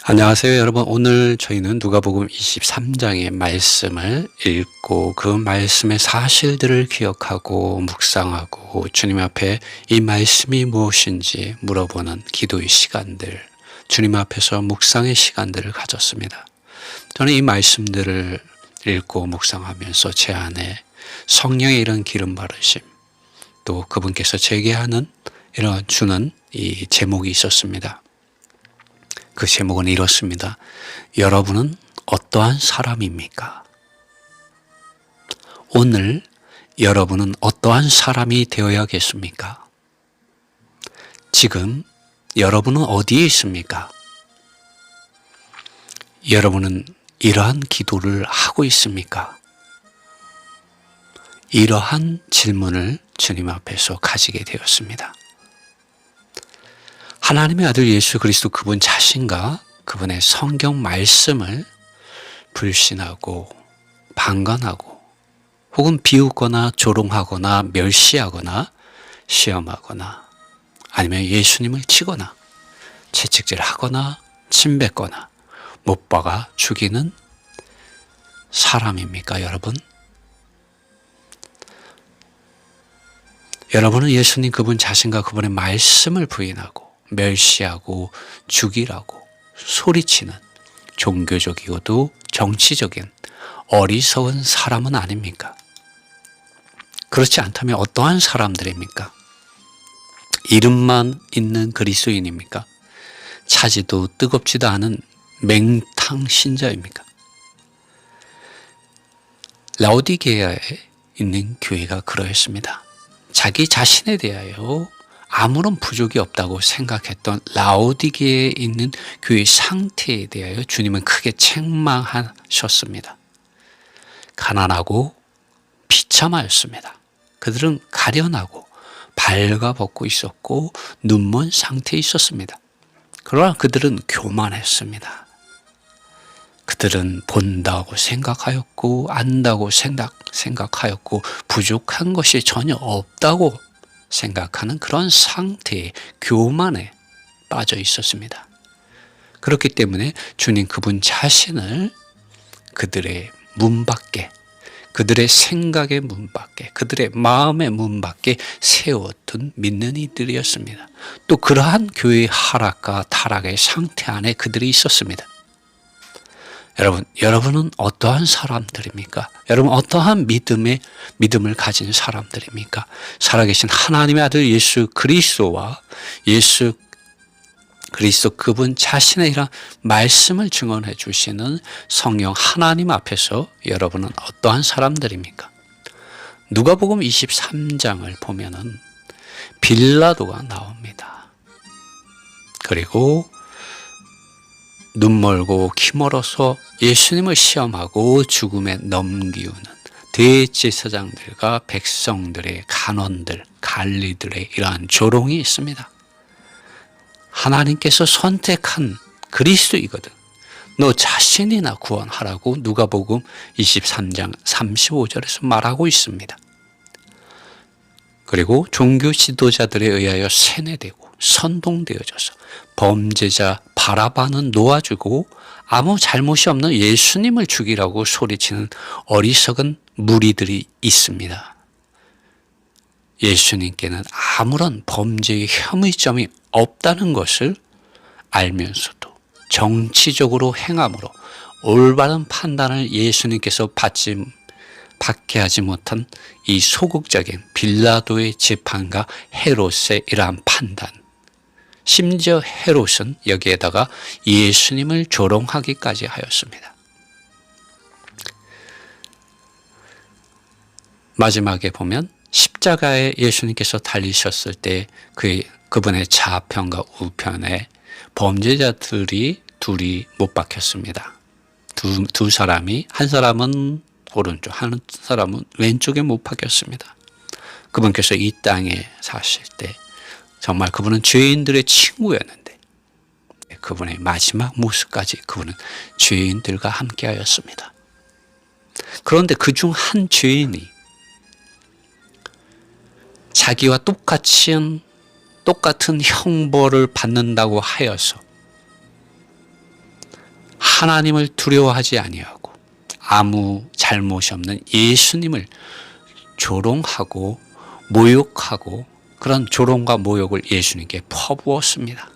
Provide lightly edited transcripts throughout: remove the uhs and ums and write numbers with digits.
안녕하세요, 여러분. 오늘 저희는 누가복음 23장의 말씀을 읽고 그 말씀의 사실들을 기억하고 묵상하고 주님 앞에 이 말씀이 무엇인지 물어보는 기도의 시간들, 주님 앞에서 묵상의 시간들을 가졌습니다. 저는 이 말씀들을 읽고 묵상하면서 제 안에 성령의 이런 기름 바르심, 또 그분께서 제게 하는 이런 주는 이 제목이 있었습니다. 그 제목은 이렇습니다. 여러분은 어떠한 사람입니까? 오늘 여러분은 어떠한 사람이 되어야겠습니까? 지금 여러분은 어디에 있습니까? 여러분은 이러한 기도를 하고 있습니까? 이러한 질문을 주님 앞에서 가지게 되었습니다. 하나님의 아들 예수 그리스도 그분 자신과 그분의 성경 말씀을 불신하고 방관하고 혹은 비웃거나 조롱하거나 멸시하거나 시험하거나 아니면 예수님을 치거나 채찍질하거나 침뱉거나 못 박아 죽이는 사람입니까, 여러분? 여러분은 예수님 그분 자신과 그분의 말씀을 부인하고 멸시하고 죽이라고 소리치는 종교적이고도 정치적인 어리석은 사람은 아닙니까? 그렇지 않다면 어떠한 사람들입니까? 이름만 있는 그리스도인입니까? 차지도 뜨겁지도 않은 맹탕 신자입니까? 라오디게아에 있는 교회가 그러했습니다. 자기 자신에 대하여 아무런 부족이 없다고 생각했던 라오디게에 있는 교회 상태에 대하여 주님은 크게 책망하셨습니다. 가난하고 비참하였습니다. 그들은 가련하고 발가벗고 있었고 눈먼 상태에 있었습니다. 그러나 그들은 교만했습니다. 그들은 본다고 생각하였고 안다고 생각하였고 부족한 것이 전혀 없다고 생각하는 그런 상태의 교만에 빠져 있었습니다. 그렇기 때문에 주님 그분 자신을 그들의 문 밖에, 그들의 생각의 문 밖에, 그들의 마음의 문 밖에 세웠던 믿는 이들이었습니다. 또 그러한 교회의 하락과 타락의 상태 안에 그들이 있었습니다. 여러분은 어떠한 사람들입니까? 여러분 어떠한 믿음을 가진 사람들입니까? 살아계신 하나님의 아들 예수 그리스도와 예수 그리스도 그분 자신의 이런 말씀을 증언해 주시는 성령 하나님 앞에서 여러분은 어떠한 사람들입니까? 누가복음 23장을 보면은 빌라도가 나옵니다. 그리고 눈 멀고 키 멀어서 예수님을 시험하고 죽음에 넘기우는 대제사장들과 백성들의 간원들, 관리들의 이러한 조롱이 있습니다. 하나님께서 선택한 그리스도이거든. 너 자신이나 구원하라고 누가복음 23장 35절에서 말하고 있습니다. 그리고 종교 지도자들에 의하여 세뇌되고 선동되어져서 범죄자 바라바는 놓아주고 아무 잘못이 없는 예수님을 죽이라고 소리치는 어리석은 무리들이 있습니다. 예수님께는 아무런 범죄의 혐의점이 없다는 것을 알면서도 정치적으로 행함으로 올바른 판단을 예수님께서 받게 하지 못한 이 소극적인 빌라도의 재판과 헤롯의 이러한 판단, 심지어 헤롯은 여기에다가 예수님을 조롱하기까지 하였습니다. 마지막에 보면 십자가에 예수님께서 달리셨을 때 그분의 좌편과 우편에 범죄자들이 둘이 못 박혔습니다. 두 사람이, 한 사람은 오른쪽, 한 사람은 왼쪽에 못 박혔습니다. 그분께서 이 땅에 사실 때 정말 그분은 죄인들의 친구였는데 그분의 마지막 모습까지 그분은 죄인들과 함께 하였습니다. 그런데 그중 한 죄인이 자기와 똑같은 형벌을 받는다고 하여서 하나님을 두려워하지 아니하고 아무 잘못이 없는 예수님을 조롱하고 모욕하고 그런 조롱과 모욕을 예수님께 퍼부었습니다.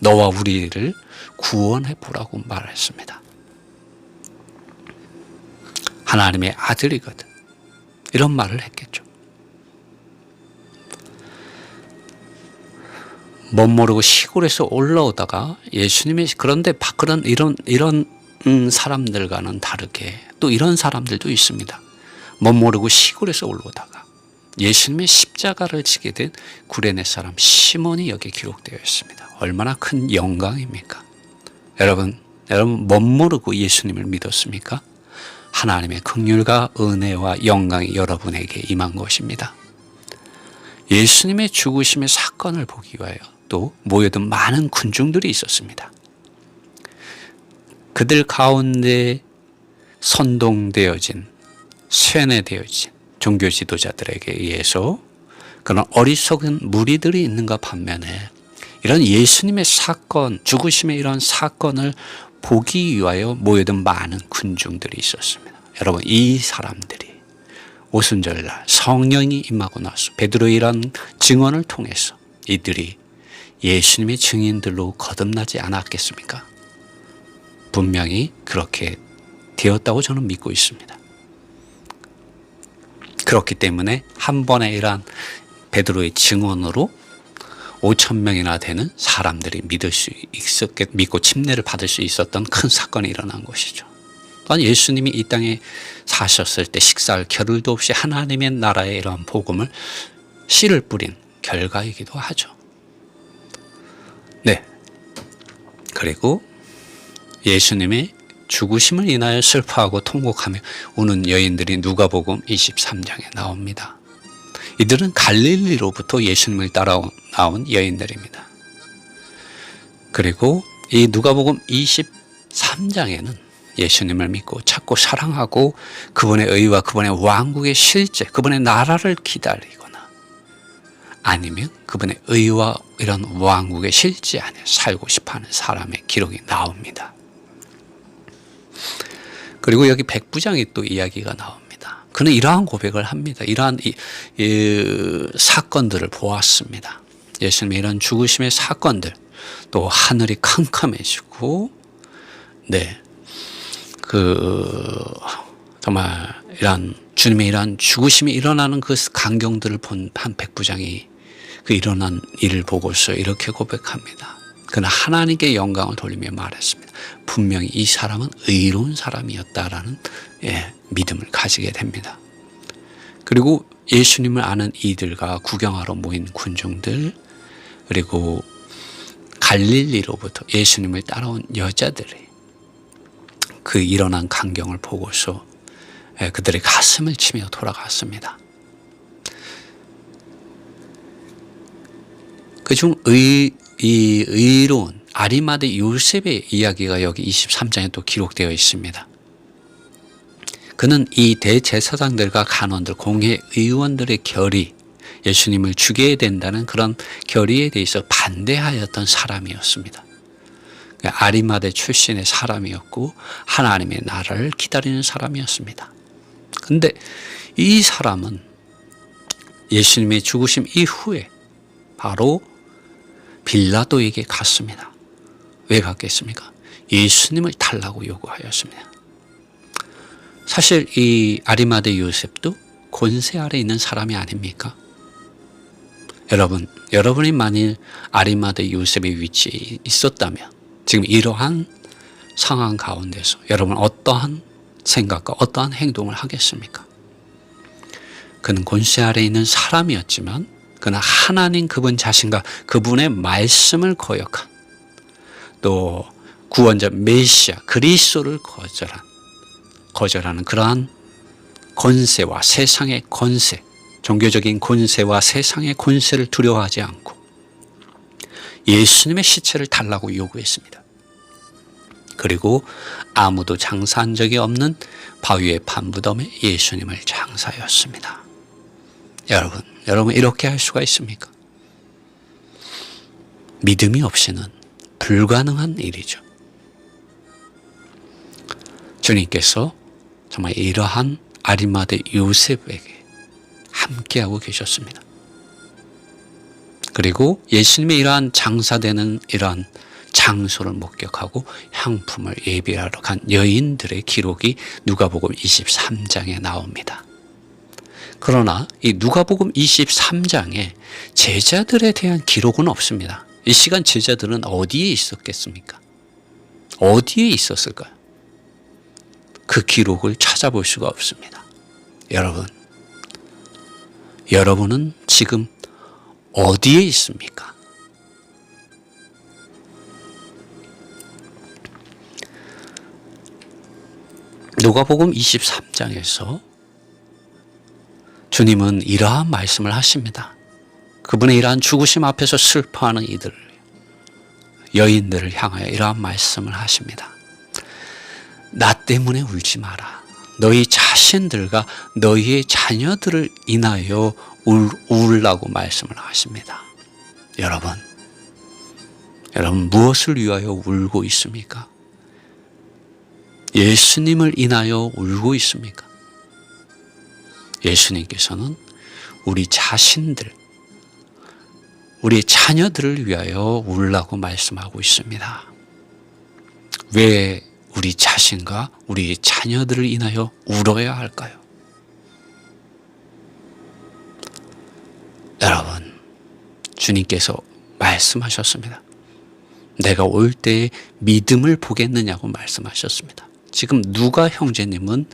너와 우리를 구원해 보라고 말했습니다. 하나님의 아들이거든. 이런 말을 했겠죠. 못 모르고 시골에서 올라오다가 예수님이 그런데 그런 이런 사람들과는 다르게 또 이런 사람들도 있습니다. 못 모르고 시골에서 올라오다가 예수님의 십자가를 지게 된 구레네 사람 시몬이 여기에 기록되어 있습니다. 얼마나 큰 영광입니까? 여러분 못 모르고 예수님을 믿었습니까? 하나님의 긍휼과 은혜와 영광이 여러분에게 임한 것입니다. 예수님의 죽으심의 사건을 보기 위하여 또 모여든 많은 군중들이 있었습니다. 그들 가운데 선동되어진 쇠뇌되어진 종교 지도자들에게 의해서 그런 어리석은 무리들이 있는가 반면에 이런 예수님의 사건, 죽으심의 이런 사건을 보기 위하여 모여든 많은 군중들이 있었습니다. 여러분, 이 사람들이 오순절날 성령이 임하고 나서 베드로의 이런 증언을 통해서 이들이 예수님의 증인들로 거듭나지 않았겠습니까? 분명히 그렇게 되었다고 저는 믿고 있습니다. 그렇기 때문에 한 번에 이러한 베드로의 증언으로 5,000명이나 되는 사람들이 믿고 침례를 받을 수 있었던 큰 사건이 일어난 것이죠. 또한 예수님이 이 땅에 사셨을 때 식사할 겨를도 없이 하나님의 나라의 이러한 복음을 씨를 뿌린 결과이기도 하죠. 네. 그리고 예수님의 죽으심을 인하여 슬퍼하고 통곡하며 우는 여인들이 누가복음 23장에 나옵니다. 이들은 갈릴리로부터 예수님을 따라 나온 여인들입니다. 그리고 이 누가복음 23장에는 예수님을 믿고 찾고 사랑하고 그분의 의와 그분의 왕국의 실제, 그분의 나라를 기다리거나 아니면 그분의 의와 이런 왕국의 실제 안에 살고 싶어하는 사람의 기록이 나옵니다. 그리고 여기 백부장이 또 이야기가 나옵니다. 그는 이러한 고백을 합니다. 이러한 사건들을 보았습니다. 예수님의 이런 죽으심의 사건들, 또 하늘이 캄캄해지고, 네, 정말 이런 주님의 이러한 죽으심이 일어나는 그 광경들을 본 한 백부장이 그 일어난 일을 보고서 이렇게 고백합니다. 그는 하나님께 영광을 돌리며 말했습니다. 분명히 이 사람은 의로운 사람이었다라는 믿음을 가지게 됩니다. 그리고 예수님을 아는 이들과 구경하러 모인 군중들, 그리고 갈릴리로부터 예수님을 따라온 여자들이 그 일어난 광경을 보고서 그들의 가슴을 치며 돌아갔습니다. 그중 의로운 아리마대 요셉의 이야기가 여기 23장에 또 기록되어 있습니다. 그는 이 대제사장들과 간원들, 공회 의원들의 결의, 예수님을 죽여야 된다는 그런 결의에 대해서 반대하였던 사람이었습니다. 아리마대 출신의 사람이었고 하나님의 나라를 기다리는 사람이었습니다. 그런데 이 사람은 예수님의 죽으심 이후에 바로 빌라도에게 갔습니다. 왜 갔겠습니까? 예수님을 달라고 요구하였습니다. 사실 이 아리마대 요셉도 권세 아래 있는 사람이 아닙니까? 여러분이 만일 아리마대 요셉의 위치에 있었다면 지금 이러한 상황 가운데서 여러분 어떠한 생각과 어떠한 행동을 하겠습니까? 그는 권세 아래 있는 사람이었지만 그는 하나님 그분 자신과 그분의 말씀을 거역한, 또 구원자 메시아 그리스도를 거절하는 그러한 권세와 세상의 권세, 종교적인 권세와 세상의 권세를 두려워하지 않고 예수님의 시체를 달라고 요구했습니다. 그리고 아무도 장사한 적이 없는 바위의 판무덤에 예수님을 장사하였습니다. 여러분 이렇게 할 수가 있습니까? 믿음이 없이는 불가능한 일이죠. 주님께서 정말 이러한 아리마대 요셉에게 함께하고 계셨습니다. 그리고 예수님의 이러한 장사되는 이러한 장소를 목격하고 향품을 예비하러 간 여인들의 기록이 누가복음 23장에 나옵니다. 그러나 이 누가복음 23장에 제자들에 대한 기록은 없습니다. 이 시간 제자들은 어디에 있었겠습니까? 어디에 있었을까요? 그 기록을 찾아볼 수가 없습니다. 여러분은 지금 어디에 있습니까? 누가복음 23장에서 주님은 이러한 말씀을 하십니다. 그분의 이러한 죽으심 앞에서 슬퍼하는 이들, 여인들을 향하여 이러한 말씀을 하십니다. 나 때문에 울지 마라. 너희 자신들과 너희의 자녀들을 인하여 울라고 말씀을 하십니다. 여러분 무엇을 위하여 울고 있습니까? 예수님을 인하여 울고 있습니까? 예수님께서는 우리 자신들, 우리 자녀들을 위하여 울라고 말씀하고 있습니다. 왜 우리 자신과 우리 자녀들을 인하여 울어야 할까요? 여러분, 주님께서 말씀하셨습니다. 내가 올 때에 믿음을 보겠느냐고 말씀하셨습니다. 지금 누가 형제님은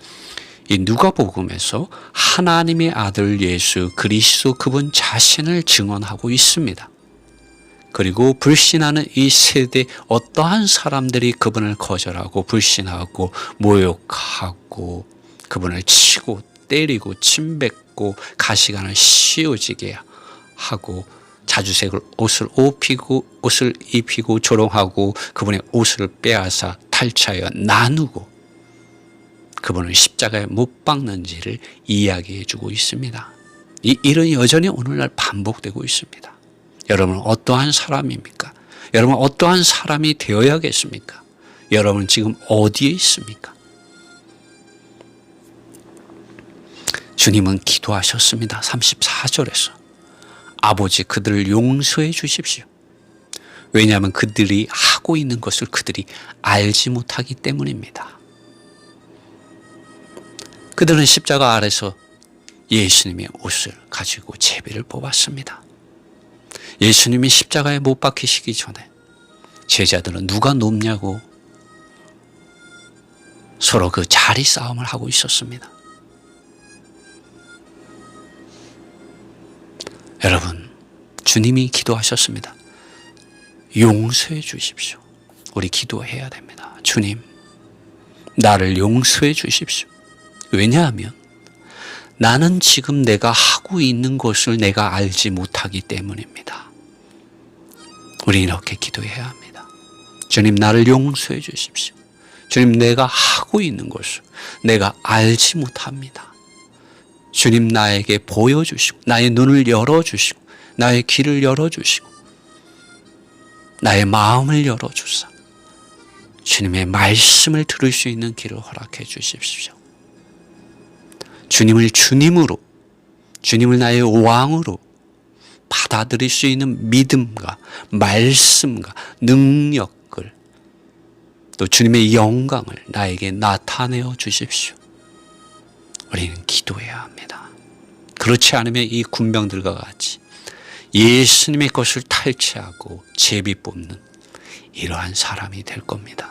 이 누가복음에서 하나님의 아들 예수 그리스도 그분 자신을 증언하고 있습니다. 그리고 불신하는 이 세대 어떠한 사람들이 그분을 거절하고 불신하고 모욕하고 그분을 치고 때리고 침뱉고 가시관을 씌워지게 하고 자주색 옷을 입히고 조롱하고 그분의 옷을 빼앗아 탈취하여 나누고 그분을 십자가에 못 박는지를 이야기해 주고 있습니다. 이 일은 여전히 오늘날 반복되고 있습니다. 여러분은 어떠한 사람입니까? 여러분 어떠한 사람이 되어야겠습니까? 여러분 지금 어디에 있습니까? 주님은 기도하셨습니다. 34절에서 아버지 그들을 용서해 주십시오. 왜냐하면 그들이 하고 있는 것을 그들이 알지 못하기 때문입니다. 그들은 십자가 아래서 예수님의 옷을 가지고 제비를 뽑았습니다. 예수님이 십자가에 못 박히시기 전에 제자들은 누가 높냐고 서로 그 자리 싸움을 하고 있었습니다. 여러분, 주님이 기도하셨습니다. 용서해 주십시오. 우리 기도해야 됩니다. 주님, 나를 용서해 주십시오. 왜냐하면 나는 지금 내가 하고 있는 것을 내가 알지 못하기 때문입니다. 우리 이렇게 기도해야 합니다. 주님, 나를 용서해 주십시오. 주님, 내가 하고 있는 것을 내가 알지 못합니다. 주님, 나에게 보여주시고 나의 눈을 열어주시고 나의 귀를 열어주시고 나의 마음을 열어주사 주님의 말씀을 들을 수 있는 길을 허락해 주십시오. 주님을 주님으로, 주님을 나의 왕으로 받아들일 수 있는 믿음과 말씀과 능력을 또 주님의 영광을 나에게 나타내어 주십시오. 우리는 기도해야 합니다. 그렇지 않으면 이 군병들과 같이 예수님의 것을 탈취하고 제비 뽑는 이러한 사람이 될 겁니다.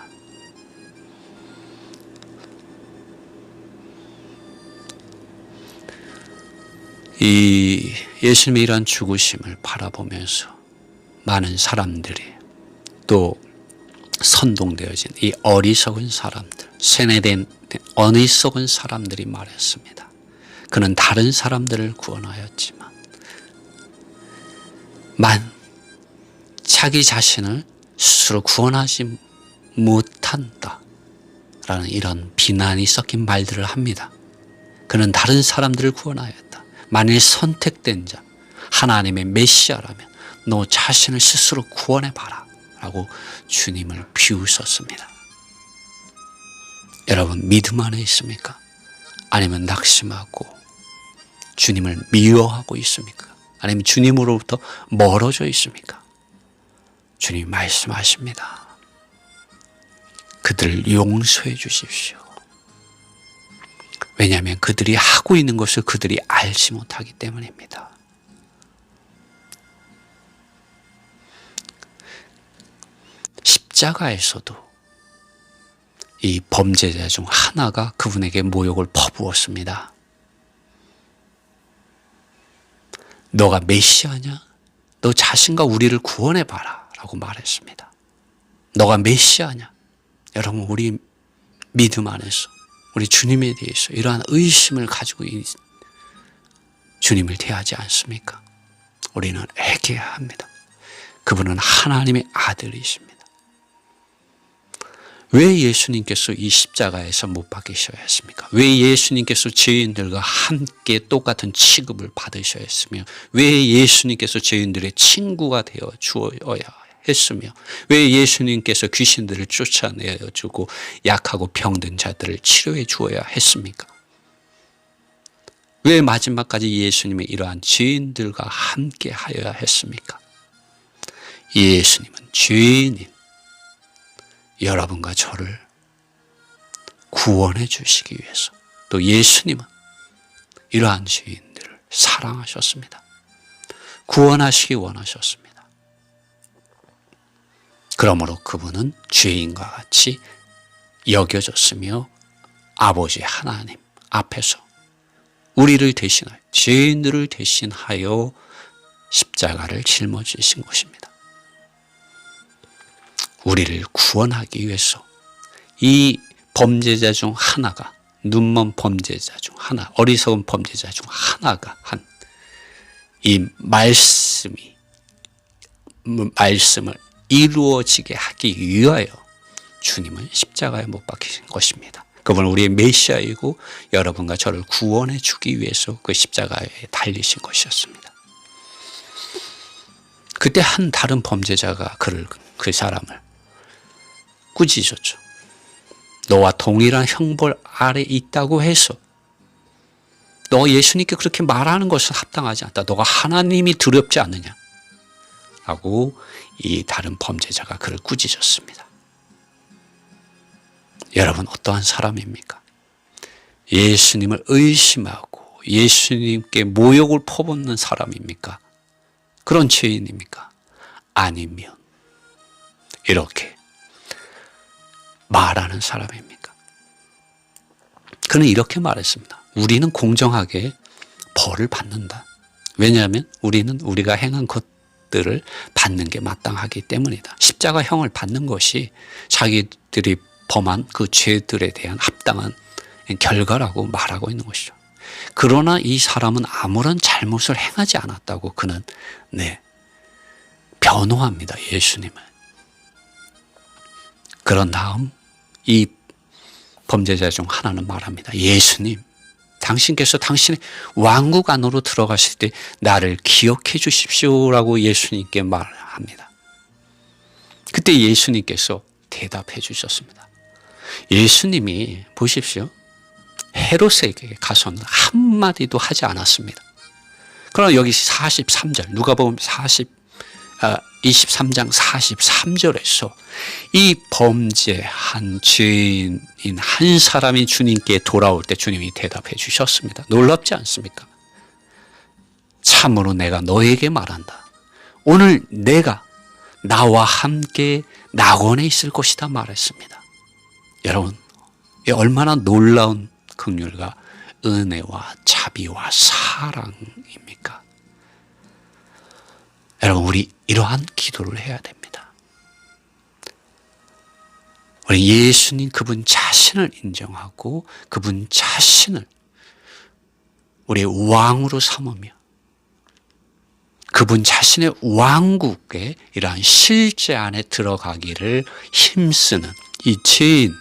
이 예수님의 이러한 죽으심을 바라보면서 많은 사람들이 또 선동되어진 이 어리석은 사람들, 세뇌된 어리석은 사람들이 말했습니다. 그는 다른 사람들을 구원하였지만 자기 자신을 스스로 구원하지 못한다 라는 이런 비난이 섞인 말들을 합니다. 그는 다른 사람들을 구원하였다. 만일 선택된 자, 하나님의 메시아라면 너 자신을 스스로 구원해봐라 라고 주님을 비웃었습니다. 여러분 믿음 안에 있습니까? 아니면 낙심하고 주님을 미워하고 있습니까? 아니면 주님으로부터 멀어져 있습니까? 주님이 말씀하십니다. 그들을 용서해 주십시오. 왜냐하면 그들이 하고 있는 것을 그들이 알지 못하기 때문입니다. 십자가에서도 이 범죄자 중 하나가 그분에게 모욕을 퍼부었습니다. 너가 메시아냐? 너 자신과 우리를 구원해봐라 라고 말했습니다. 너가 메시아냐? 여러분 우리 믿음 안에서 우리 주님에 대해서 이러한 의심을 가지고 주님을 대하지 않습니까? 우리는 회개해야 합니다. 그분은 하나님의 아들이십니다. 왜 예수님께서 이 십자가에서 못 박히셔야 했습니까? 왜 예수님께서 죄인들과 함께 똑같은 취급을 받으셔야 했으며 왜 예수님께서 죄인들의 친구가 되어 주어야 했으며 왜 예수님께서 귀신들을 쫓아내어주고 약하고 병든 자들을 치료해 주어야 했습니까? 왜 마지막까지 예수님이 이러한 죄인들과 함께 하여야 했습니까? 예수님은 죄인인 여러분과 저를 구원해 주시기 위해서 또 예수님은 이러한 죄인들을 사랑하셨습니다. 구원하시기 원하셨습니다. 그러므로 그분은 죄인과 같이 여겨졌으며 아버지 하나님 앞에서 우리를 대신하여 죄인들을 대신하여 십자가를 짊어지신 것입니다. 우리를 구원하기 위해서 이 범죄자 중 하나가 눈먼 범죄자 중 하나 어리석은 범죄자 중 하나가 한 이 말씀을 이루어지게 하기 위하여 주님은 십자가에 못 박히신 것입니다. 그분은 우리의 메시아이고 여러분과 저를 구원해 주기 위해서 그 십자가에 달리신 것이었습니다. 그때 한 다른 범죄자가 그 사람을 꾸짖었죠. 너와 동일한 형벌 아래 있다고 해서 너 예수님께 그렇게 말하는 것은 합당하지 않다. 너가 하나님이 두렵지 않느냐 라고 이 다른 범죄자가 그를 꾸짖었습니다. 여러분 어떠한 사람입니까? 예수님을 의심하고 예수님께 모욕을 퍼붓는 사람입니까? 그런 죄인입니까? 아니면 이렇게 말하는 사람입니까? 그는 이렇게 말했습니다. 우리는 공정하게 벌을 받는다. 왜냐하면 우리는 우리가 행한 것들을 받는 게 마땅하기 때문이다. 십자가형을 받는 것이 자기들이 범한 그 죄들에 대한 합당한 결과라고 말하고 있는 것이죠. 그러나 이 사람은 아무런 잘못을 행하지 않았다고 그는 변호합니다. 예수님을. 그런 다음 이 범죄자 중 하나는 말합니다. 예수님, 당신께서 당신의 왕국 안으로 들어가실 때 나를 기억해 주십시오라고 예수님께 말합니다. 그때 예수님께서 대답해 주셨습니다. 예수님이 보십시오. 헤롯에게 가서는 한마디도 하지 않았습니다. 그러나 여기 43절 누가복음 23장 43절에서 이 범죄한 죄인인 한 사람이 주님께 돌아올 때 주님이 대답해 주셨습니다. 놀랍지 않습니까? 참으로 내가 너에게 말한다. 오늘 내가 나와 함께 낙원에 있을 것이다 말했습니다. 여러분, 얼마나 놀라운 긍휼과 은혜와 자비와 사랑입니까? 여러분, 우리 이러한 기도를 해야 됩니다. 우리 예수님 그분 자신을 인정하고 그분 자신을 우리의 왕으로 삼으며 그분 자신의 왕국에 이러한 실제 안에 들어가기를 힘쓰는 이 죄인,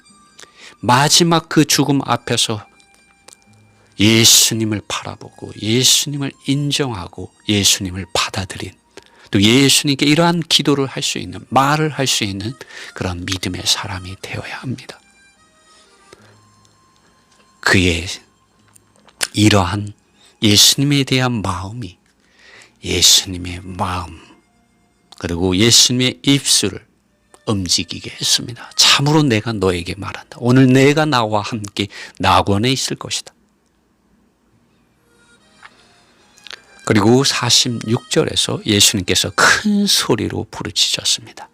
마지막 그 죽음 앞에서 예수님을 바라보고 예수님을 인정하고 예수님을 받아들인 또 예수님께 이러한 기도를 할 수 있는, 말을 할 수 있는 그런 믿음의 사람이 되어야 합니다. 그의 이러한 예수님에 대한 마음이 예수님의 마음 그리고 예수님의 입술을 움직이게 했습니다. 참으로 내가 너에게 말한다. 오늘 내가 나와 함께 낙원에 있을 것이다. 그리고 46절에서 예수님께서 큰 소리로 부르짖었습니다.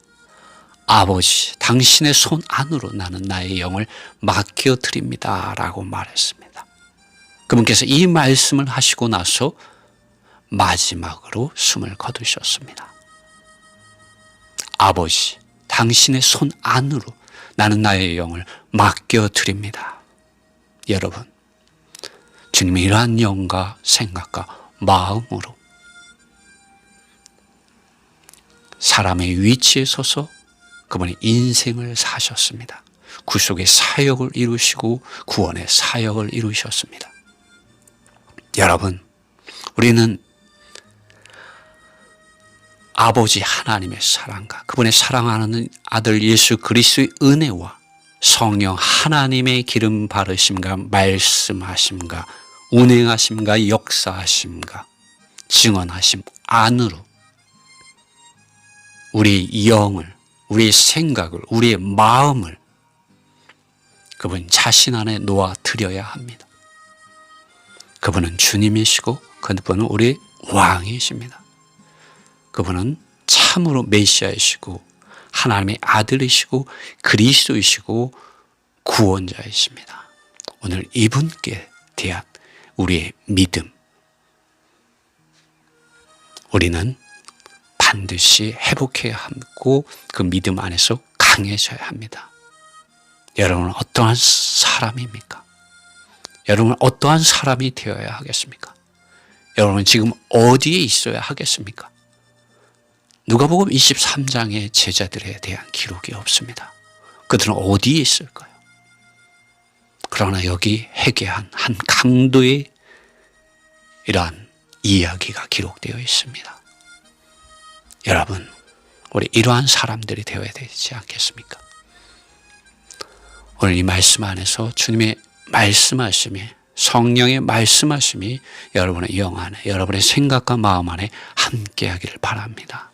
아버지, 당신의 손 안으로 나는 나의 영을 맡겨드립니다. 라고 말했습니다. 그분께서 이 말씀을 하시고 나서 마지막으로 숨을 거두셨습니다. 아버지, 당신의 손 안으로 나는 나의 영을 맡겨드립니다. 여러분, 주님이 이러한 영과 생각과 마음으로 사람의 위치에 서서 그분의 인생을 사셨습니다. 구속의 사역을 이루시고 구원의 사역을 이루셨습니다. 여러분, 우리는 아버지 하나님의 사랑과 그분의 사랑하는 아들 예수 그리스도의 은혜와 성령 하나님의 기름 바르심과 말씀하심과 운행하심과 역사하심과 증언하심 안으로 우리의 영을, 우리의 생각을, 우리의 마음을 그분 자신 안에 놓아드려야 합니다. 그분은 주님이시고 그분은 우리의 왕이십니다. 그분은 참으로 메시아이시고 하나님의 아들이시고 그리스도이시고 구원자이십니다. 오늘 이분께 대한 우리의 믿음, 우리는 반드시 회복해야 하고 그 믿음 안에서 강해져야 합니다. 여러분은 어떠한 사람입니까? 여러분은 어떠한 사람이 되어야 하겠습니까? 여러분은 지금 어디에 있어야 하겠습니까? 누가복음 23장의 제자들에 대한 기록이 없습니다. 그들은 어디에 있을까요? 그러나 여기 회개한 한 강도의 이러한 이야기가 기록되어 있습니다. 여러분, 우리 이러한 사람들이 되어야 되지 않겠습니까? 오늘 이 말씀 안에서 주님의 말씀하심이, 성령의 말씀하심이 여러분의 영 안에, 여러분의 생각과 마음 안에 함께하기를 바랍니다.